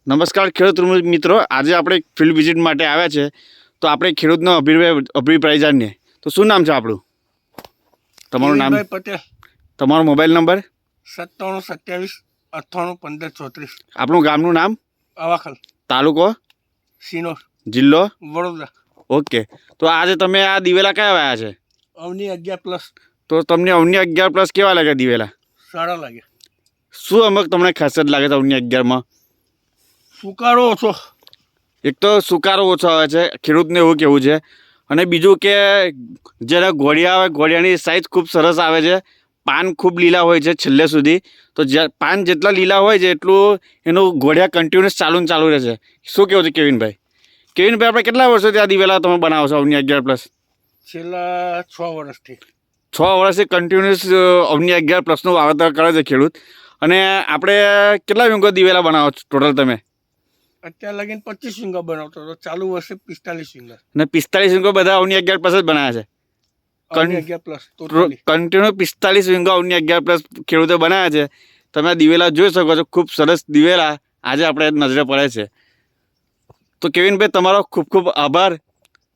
નમસ્કાર ખેડૂત મિત્રો, આજે આપણે ફિલ્ડ વિઝિટ માટે આવ્યા છે. તો આપણે ખેડૂતનો અભિપ્રાય જાણીએ. તો શું નામ છે આપણું? તમારું નામ? પટેલ. તમારો મોબાઈલ નંબર? 9727 98 15 34. આપણું ગામનું નામ? અવાખલ. તાલુકો? સિનોર. જિલ્લો? વડોદરા. ઓકે. તો આજે તમે આ દિવેલા કયા વાયા છે? અવની 11+. તો તમને અવની 11+ કેવા લાગે દિવેલા? સારા લાગે. શું અમુક તમને ખાસિયત લાગે છે અવની 11માં? સુકારો ઓછો. એક તો સુકારો ઓછો આવે છે, ખેડૂતને એવું કહેવું છે. અને બીજું કે જ્યારે ઘોડિયા આવે, ઘોડિયાની સાઇઝ ખૂબ સરસ આવે છે. પાન ખૂબ લીલા હોય છે છેલ્લે સુધી. તો પાન જેટલા લીલા હોય છે એટલું એનું ઘોડિયા કન્ટિન્યુઅસ ચાલુ રહે છે. શું કહેવું છે કેવિનભાઈ? કેવિનભાઈ, આપણે કેટલા વર્ષોથી આ દિવેલા તમે બનાવો છો અવની 11+? છેલ્લા 6 વર્ષથી. 6 વર્ષથી કન્ટિન્યુઅસ અવની 11+નું વાવેતર કરે છે ખેડૂત. અને આપણે કેટલા વીંગો દિવેલા બનાવો છો ટોટલ તમે? અત્યારે લગીને 25 વીંગા બનાવતો હતો. ચાલુ વર્ષે 45 વીંગા. અને 45 વીંગો બધા અવની 11+ જ બનાવ્યા છે. અવની 11+. કન્ટિન્યુ 45 વીંગા અવની 11+ ખેડૂતો બનાવ્યા છે. તમે આ દિવેલા જોઈ શકો છો, ખૂબ સરસ દિવેલા આજે આપણે નજરે પડે છે. તો કેવિનભાઈ, તમારો ખૂબ ખૂબ આભાર.